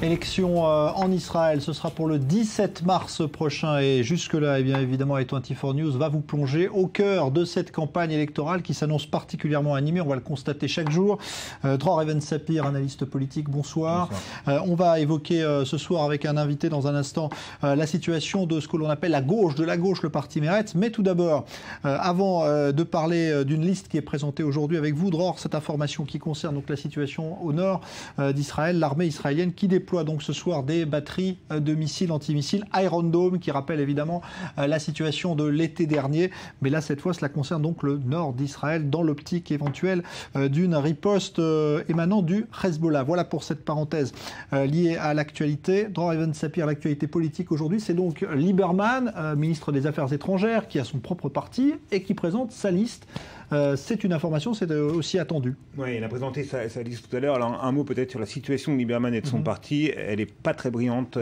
Élection en Israël, ce sera pour le 17 mars prochain et jusque-là, eh bien évidemment, i24 News va vous plonger au cœur de cette campagne électorale qui s'annonce particulièrement animée. On va le constater chaque jour. Dror Even-Sapir, analyste politique, bonsoir. On va évoquer ce soir avec un invité dans un instant la situation de ce que l'on appelle la gauche, de la gauche, le parti Meretz. Mais tout d'abord, avant de parler d'une liste qui est présentée aujourd'hui avec vous, Dror, cette information qui concerne donc la situation au nord d'Israël, l'armée israélienne qui déploie donc ce soir des batteries de missiles antimissiles Iron Dome qui rappelle évidemment la situation de l'été dernier. Mais là, cette fois, cela concerne donc le nord d'Israël dans l'optique éventuelle d'une riposte émanant du Hezbollah. Voilà pour cette parenthèse liée à l'actualité. Dror Even-Sapir, l'actualité politique aujourd'hui, c'est donc Lieberman, ministre des Affaires étrangères, qui a son propre parti et qui présente sa liste. C'est une information, c'est aussi attendu. Oui, il a présenté sa liste tout à l'heure. Alors, un mot peut-être sur la situation de Lieberman et de son parti. Elle n'est pas très brillante,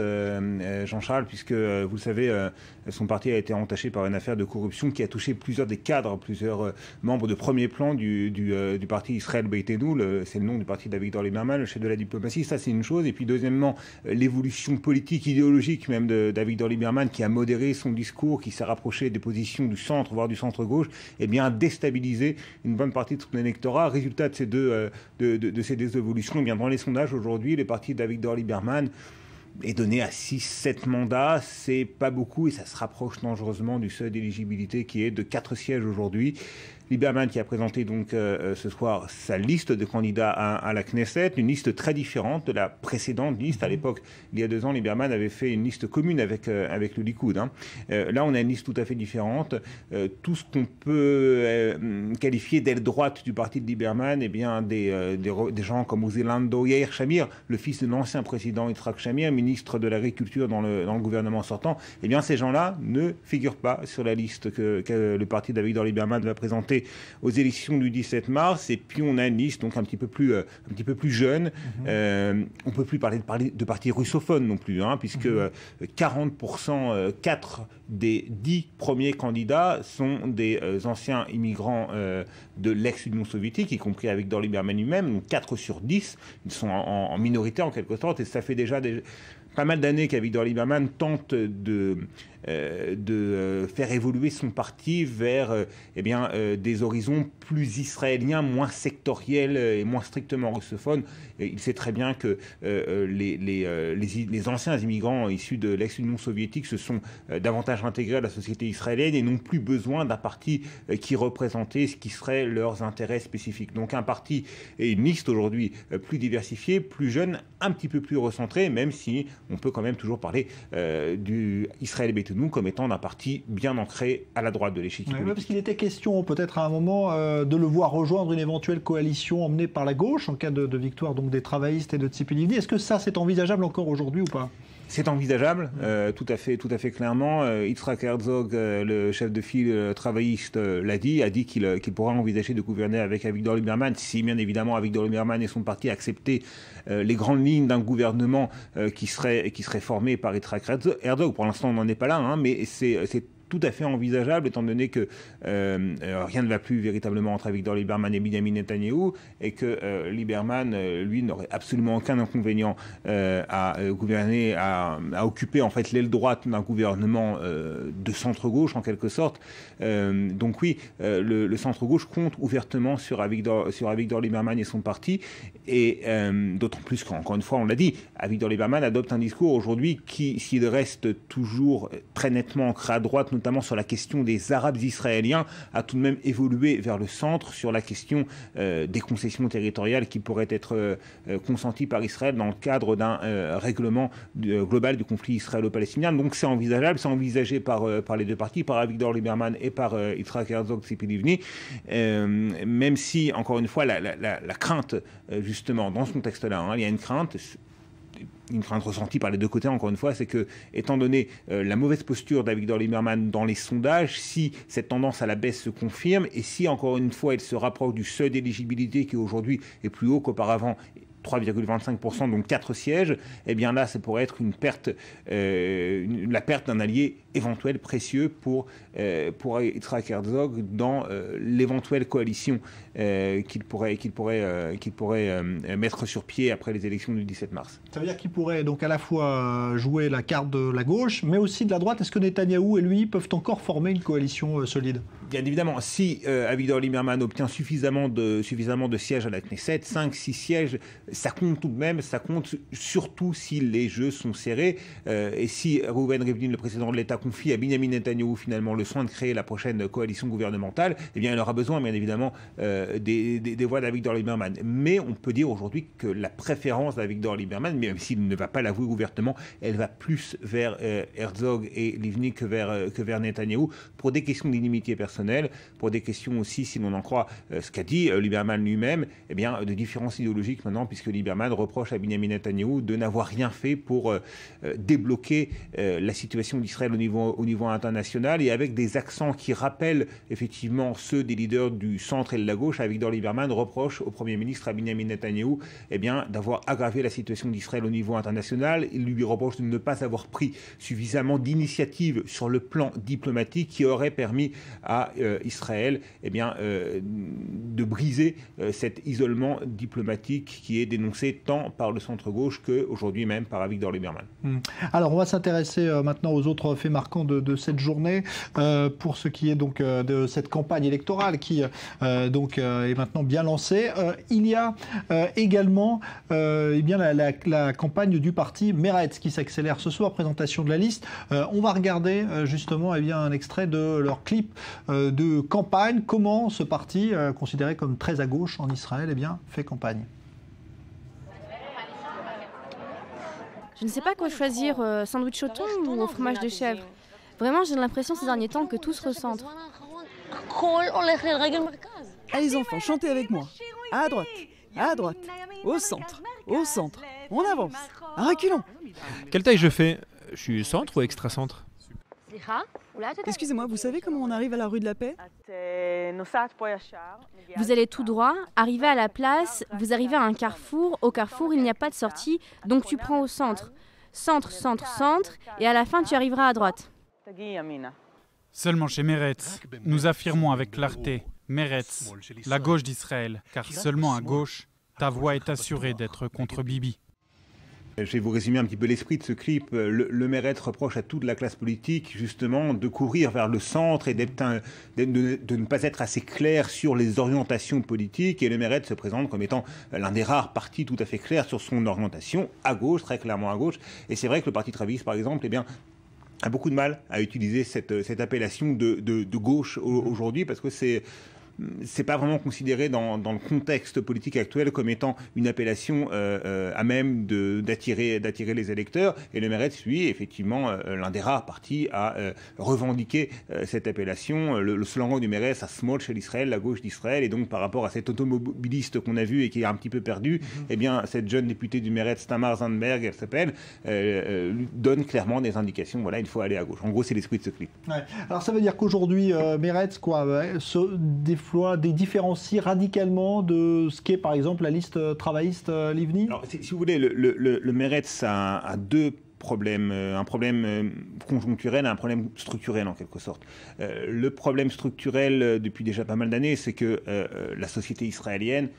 Jean-Charles, puisque, vous le savez, son parti a été entaché par une affaire de corruption qui a touché plusieurs des cadres, plusieurs membres de premier plan du parti Israël Beitenu. C'est le nom du parti d'Avigdor Lieberman, le chef de la diplomatie. Ça, c'est une chose. Et puis, deuxièmement, l'évolution politique, idéologique même d'Avigdor Lieberman, qui a modéré son discours, qui s'est rapproché des positions du centre, voire du centre-gauche, eh bien, a déstabilisé une bonne partie de son électorat. Résultat de ces deux évolutions, eh bien, dans les sondages aujourd'hui, le parti d'Avigdor Lieberman est donné à 6-7 mandats. C'est pas beaucoup et ça se rapproche dangereusement du seuil d'éligibilité qui est de 4 sièges aujourd'hui. Lieberman qui a présenté donc ce soir sa liste de candidats à la Knesset, une liste très différente de la précédente liste. À l'époque, il y a 2 ans, Lieberman avait fait une liste commune avec le Likoud. Là, on a une liste tout à fait différente. Tout ce qu'on peut qualifier d'aile droite du parti de Lieberman, eh bien, des gens comme Uzzelando Yair Shamir, le fils de l'ancien président Yitzhak Shamir, ministre de l'Agriculture dans le gouvernement sortant, eh bien, ces gens-là ne figurent pas sur la liste que le parti d'Avigdor Lieberman va présenter aux élections du 17 mars. Et puis on a une liste donc un petit peu plus jeune. On peut plus parler de partis russophones non plus, puisque 40%, 4 des 10 premiers candidats sont des anciens immigrants de l'ex-Union soviétique, y compris Avigdor Lieberman lui-même. Donc 4 sur 10, ils sont en minorité en quelque sorte, et ça fait déjà pas mal d'années qu'Avigdor Lieberman tente de faire évoluer son parti vers des horizons plus israéliens, moins sectoriels et moins strictement russophones. Et il sait très bien que les anciens immigrants issus de l'ex-Union soviétique se sont davantage intégrés à la société israélienne et n'ont plus besoin d'un parti qui représentait ce qui serait leurs intérêts spécifiques. Donc un parti et une liste aujourd'hui plus diversifiée, plus jeune, un petit peu plus recentrée, même si on peut quand même toujours parler du Israël Beitenu comme étant d'un parti bien ancré à la droite de l'échiquier politique. Parce qu'il était question peut-être à un moment de le voir rejoindre une éventuelle coalition emmenée par la gauche en cas de victoire donc des travaillistes et de Tzipi Livni. Est-ce que ça c'est envisageable encore aujourd'hui ou pas ? C'est envisageable, tout à fait clairement. Yitzhak Herzog, le chef de file travailliste, a dit qu'il pourra envisager de gouverner avec Avigdor Lieberman, si bien évidemment Avigdor Lieberman et son parti acceptaient les grandes lignes d'un gouvernement qui serait formé par Yitzhak Herzog. Pour l'instant, on n'en est pas là, mais c'est tout à fait envisageable, étant donné que rien ne va plus véritablement entre Avigdor Lieberman et Benyamin Netanyahou, et que Lieberman, lui, n'aurait absolument aucun inconvénient à gouverner, à occuper en fait l'aile droite d'un gouvernement de centre-gauche en quelque sorte. Donc oui, le centre-gauche compte ouvertement sur Avigdor Lieberman et son parti, et d'autant plus qu'encore une fois, on l'a dit, Avigdor Lieberman adopte un discours aujourd'hui qui, s'il reste toujours très nettement ancré à droite, notamment sur la question des Arabes israéliens, a tout de même évolué vers le centre sur la question des concessions territoriales qui pourraient être consenties par Israël dans le cadre d'un règlement global du conflit israélo-palestinien. Donc c'est envisageable, c'est envisagé par les deux partis, par Avigdor Lieberman et par Yitzhak Herzog Tzipi Livni, même si, encore une fois, la crainte, justement, dans ce contexte-là, il y a une crainte ressentie par les deux côtés, encore une fois, c'est que, étant donné la mauvaise posture d'Avigdor Lieberman dans les sondages, si cette tendance à la baisse se confirme, et si, encore une fois, il se rapproche du seuil d'éligibilité qui aujourd'hui est plus haut qu'auparavant, 3,25%, donc 4 sièges, eh bien là, ça pourrait être une perte, la perte d'un allié éventuel précieux pour Yitzhak Herzog dans l'éventuelle coalition qu'il pourrait mettre sur pied après les élections du 17 mars. Ça veut dire qu'il pourrait donc à la fois jouer la carte de la gauche, mais aussi de la droite. Est-ce que Netanyahou et lui peuvent encore former une coalition solide? Bien évidemment, si Avigdor Lieberman obtient suffisamment de sièges à la Knesset, 5-6 sièges, ça compte tout de même, ça compte surtout si les jeux sont serrés. Et si Reuven Rivlin, le président de l'État, confie à Benjamin Netanyahou finalement le soin de créer la prochaine coalition gouvernementale, eh bien il aura besoin bien évidemment des voix d'Avigdor Lieberman. Mais on peut dire aujourd'hui que la préférence d'Avigdor Lieberman, même s'il ne va pas l'avouer ouvertement, elle va plus vers Herzog et Livni que vers Netanyahou pour des questions d'inimitié personnelle, pour des questions aussi, si l'on en croit ce qu'a dit Lieberman lui-même, eh bien, de différences idéologiques maintenant, puisque Lieberman reproche à Benjamin Netanyahou de n'avoir rien fait pour débloquer la situation d'Israël au niveau international, et avec des accents qui rappellent effectivement ceux des leaders du centre et de la gauche. Avigdor Lieberman reproche au Premier ministre, à Benjamin Netanyahou, eh bien, d'avoir aggravé la situation d'Israël au niveau international. Il lui reproche de ne pas avoir pris suffisamment d'initiatives sur le plan diplomatique qui aurait permis à Israël eh bien, de briser cet isolement diplomatique qui est dénoncé tant par le centre-gauche qu'aujourd'hui même par Avigdor Lieberman. Alors on va s'intéresser maintenant aux autres faits marquants de cette journée pour ce qui est donc de cette campagne électorale qui donc est maintenant bien lancée. Il y a également eh bien la campagne du parti Meretz qui s'accélère ce soir, présentation de la liste. On va regarder justement eh bien, un extrait de leur clip de campagne. Comment ce parti, considéré comme très à gauche en Israël, eh bien, fait campagne? Je ne sais pas quoi choisir, sandwich au thon ou au fromage de chèvre. Vraiment, j'ai l'impression ces derniers temps que tout se recentre. Allez enfants, chantez avec moi. À droite, au centre, on avance. Reculons. Quelle taille je fais? Je suis centre ou extra-centre? Excusez-moi, vous savez comment on arrive à la rue de la Paix? Vous allez tout droit, arrivez à la place, vous arrivez à un carrefour. Au carrefour, il n'y a pas de sortie, donc tu prends au centre. Centre, centre, centre, et à la fin, tu arriveras à droite. Seulement chez Meretz, nous affirmons avec clarté, Meretz, la gauche d'Israël, car seulement à gauche, ta voix est assurée d'être contre Bibi. Je vais vous résumer un petit peu l'esprit de ce clip. Le Meretz reproche à toute la classe politique justement de courir vers le centre et de ne pas être assez clair sur les orientations politiques. Et le Meretz se présente comme étant l'un des rares partis tout à fait clairs sur son orientation, à gauche, très clairement à gauche. Et c'est vrai que le parti travailliste, par exemple, eh bien, a beaucoup de mal à utiliser cette appellation de gauche aujourd'hui, parce que c'est pas vraiment considéré dans le contexte politique actuel comme étant une appellation à même d'attirer les électeurs. Et le Meretz, lui, est effectivement l'un des rares partis à revendiquer cette appellation. Le slogan du Meretz, à Smol chez l'Israël, la gauche d'Israël. Et donc, par rapport à cet automobiliste qu'on a vu et qui est un petit peu perdu, eh bien, cette jeune députée du Meretz, Tamar Zandberg, elle s'appelle, donne clairement des indications. Voilà, il faut aller à gauche. En gros, c'est l'esprit de ce clip. Ouais. Alors, ça veut dire qu'aujourd'hui, Meretz, quoi, des différencies radicalement de ce qu'est par exemple la liste travailliste Livni? Alors, si vous voulez, le Meretz a deux problèmes, un problème conjoncturel et un problème structurel en quelque sorte. Le problème structurel depuis déjà pas mal d'années, c'est que la société israélienne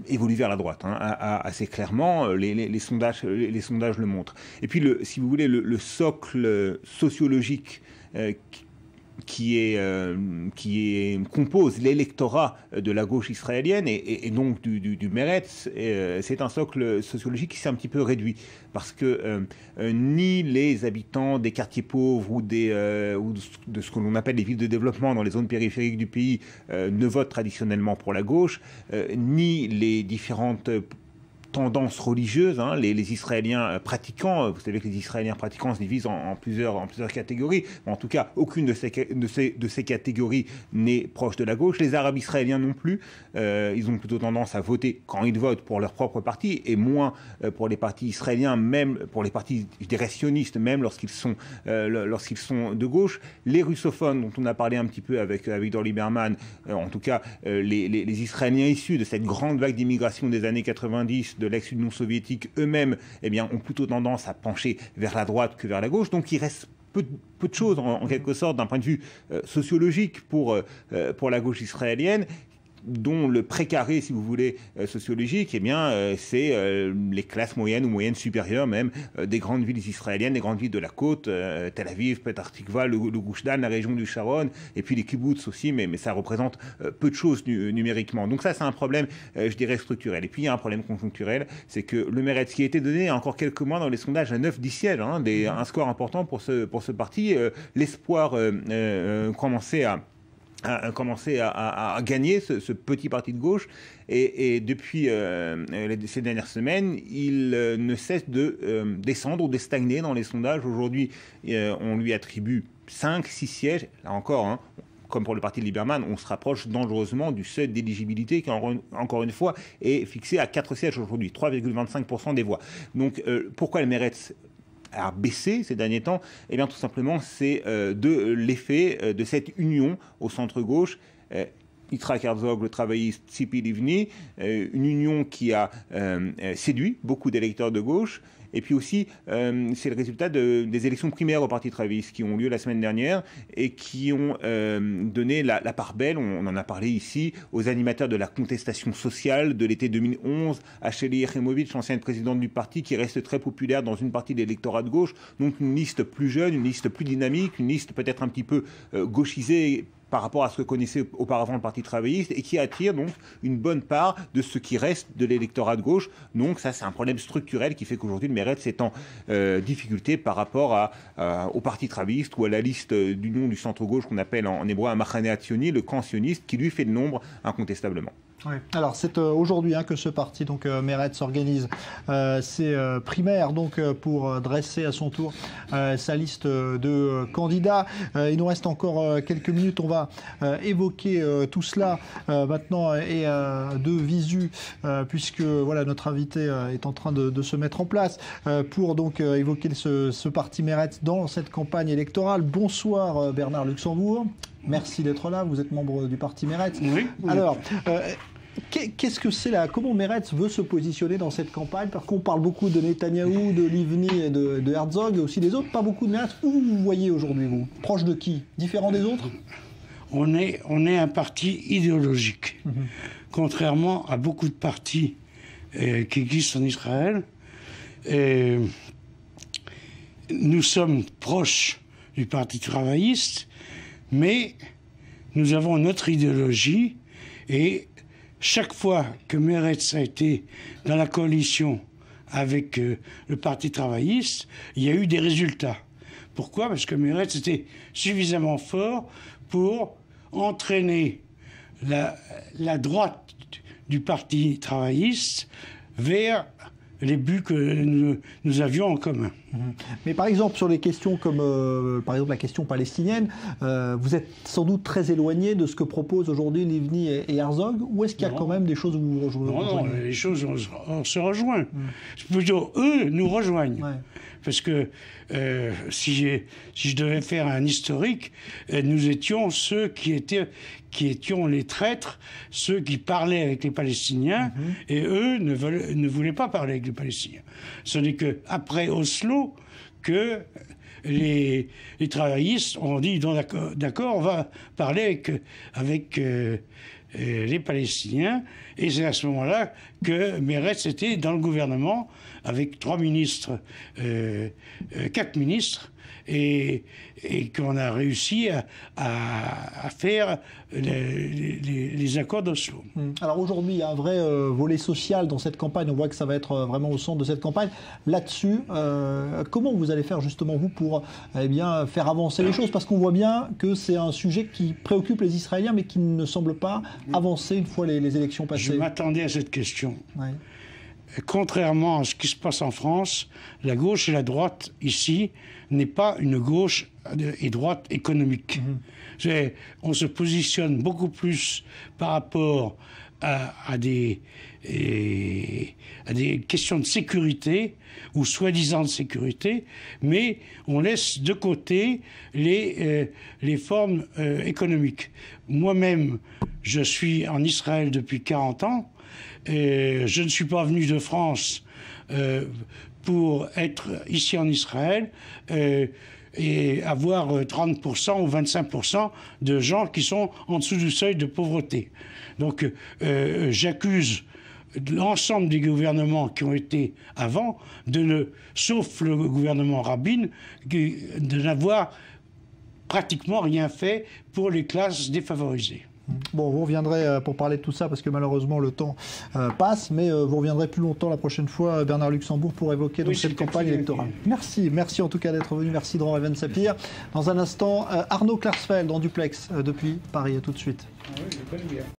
évolue vers la droite, assez clairement, les sondages le montrent. Et puis, si vous voulez, le socle sociologique qui compose l'électorat de la gauche israélienne et donc du Meretz, c'est un socle sociologique qui s'est un petit peu réduit, parce que ni les habitants des quartiers pauvres ou de ce que l'on appelle les villes de développement dans les zones périphériques du pays ne votent traditionnellement pour la gauche, ni les différentes tendances religieuses, les Israéliens pratiquants. Vous savez que les Israéliens pratiquants se divisent en plusieurs catégories. En tout cas, aucune de ces catégories n'est proche de la gauche. Les Arabes israéliens non plus. Ils ont plutôt tendance à voter quand ils votent pour leur propre parti et moins pour les partis israéliens, même pour les partis, je dirais, sionistes, même lorsqu'ils sont de gauche. Les russophones, dont on a parlé un petit peu avec Avigdor Lieberman, en tout cas les Israéliens issus de cette grande vague d'immigration des années 90, de l'ex-Union soviétique eux-mêmes ont plutôt tendance à pencher vers la droite que vers la gauche. Donc il reste peu de choses, en quelque sorte, d'un point de vue sociologique pour la gauche israélienne, dont le précaré, si vous voulez, sociologique, c'est les classes moyennes ou moyennes supérieures même des grandes villes israéliennes, des grandes villes de la côte, Tel Aviv, Petah Tikva, le Gush Dan, la région du Sharon, et puis les kibbutz aussi, mais ça représente peu de choses numériquement. Donc ça, c'est un problème, je dirais, structurel. Et puis il y a un problème conjoncturel, c'est que le Meretz, qui a été donné il y a encore quelques mois dans les sondages à 9-10 sièges, un score important pour ce parti, l'espoir commençait à gagner ce petit parti de gauche, et depuis ces dernières semaines, il ne cesse de descendre ou de stagner dans les sondages. Aujourd'hui, on lui attribue 5-6 sièges, là encore, comme pour le parti de Lieberman, on se rapproche dangereusement du seuil d'éligibilité qui, encore une fois, est fixé à 4 sièges aujourd'hui, 3,25% des voix. Donc pourquoi le Meretz a baissé ces derniers temps? Tout simplement, c'est de l'effet de cette union au centre-gauche. Yitzhak Herzog, le travailliste, Tzipi Livni, une union qui a séduit beaucoup d'électeurs de gauche. Et puis aussi, c'est le résultat des élections primaires au Parti travailliste qui ont lieu la semaine dernière et qui ont donné la part belle, on en a parlé ici, aux animateurs de la contestation sociale de l'été 2011, à Sheli Yechimovitch, ancienne présidente du parti, qui reste très populaire dans une partie de l'électorat de gauche. Donc une liste plus jeune, une liste plus dynamique, une liste peut-être un petit peu gauchisée par rapport à ce que connaissait auparavant le Parti travailliste, et qui attire donc une bonne part de ce qui reste de l'électorat de gauche. Donc ça, c'est un problème structurel qui fait qu'aujourd'hui le Meretz est en difficulté par rapport au Parti travailliste ou à la liste d'union du centre-gauche qu'on appelle en hébreu un Machane Hatzioni, le camp sioniste, qui lui fait le nombre incontestablement. Oui. Alors c'est aujourd'hui que ce parti, donc Meretz, organise ses primaires pour dresser à son tour sa liste de candidats. Il nous reste encore quelques minutes. On va évoquer tout cela maintenant et de visu, puisque voilà, notre invité est en train de se mettre en place pour donc évoquer ce parti Meretz dans cette campagne électorale. Bonsoir Bernard Luxembourg. Merci d'être là. Vous êtes membre du parti Meretz. Oui. Alors, qu'est-ce que c'est là? Comment Meretz veut se positionner dans cette campagne? Parce qu'on parle beaucoup de Netanyahou, de Livni et de Herzog, et aussi des autres, pas beaucoup de Meretz. Où vous voyez aujourd'hui, vous? Proche de qui? Différent des autres? On est un parti idéologique. Contrairement à beaucoup de partis qui existent en Israël. Nous sommes proches du Parti travailliste, mais nous avons notre idéologie, et chaque fois que Meretz a été dans la coalition avec le Parti travailliste, il y a eu des résultats. Pourquoi? Parce que Meretz était suffisamment fort pour entraîner la droite du Parti travailliste vers les buts que nous avions en commun. Mais par exemple, sur les questions comme par exemple la question palestinienne, vous êtes sans doute très éloigné de ce que proposent aujourd'hui Livni et Herzog, ou est-ce qu'il y a quand même des choses où vous vous rejoignez? Non, les choses, on se rejoint. Plutôt, eux nous rejoignent. Ouais. Parce que si je devais faire un historique, nous étions ceux qui étions les traîtres, ceux qui parlaient avec les Palestiniens, et eux ne voulaient pas parler avec les Palestiniens. Ce n'est qu'après Oslo que les travaillistes ont dit d'accord, on va parler avec les Palestiniens, et c'est à ce moment-là que Meretz était dans le gouvernement avec 4 ministres, et qu'on a réussi à faire les accords d'Oslo. Alors aujourd'hui, il y a un vrai volet social dans cette campagne. On voit que ça va être vraiment au centre de cette campagne. Là-dessus, comment vous allez faire justement, vous, pour faire avancer les choses? Parce qu'on voit bien que c'est un sujet qui préoccupe les Israéliens, mais qui ne semble pas avancer une fois les élections passées. Je m'attendais à cette question. Ouais. Contrairement à ce qui se passe en France, la gauche et la droite, ici, n'est pas une gauche et droite économique. On se positionne beaucoup plus par rapport à des questions de sécurité, ou soi-disant de sécurité, mais on laisse de côté les formes économiques. Moi-même, je suis en Israël depuis 40 ans, Et je ne suis pas venu de France pour être ici en Israël et avoir 30% ou 25% de gens qui sont en dessous du seuil de pauvreté. Donc j'accuse l'ensemble des gouvernements qui ont été avant, sauf le gouvernement Rabin, de n'avoir pratiquement rien fait pour les classes défavorisées. Bon, vous reviendrez pour parler de tout ça, parce que malheureusement le temps passe, mais vous reviendrez plus longtemps la prochaine fois, Bernard Luxembourg, pour évoquer donc, cette campagne électorale. Merci en tout cas d'être venu, merci Dror Even-Sapir. Dans un instant, Arnaud Klarsfeld en duplex depuis Paris, à tout de suite.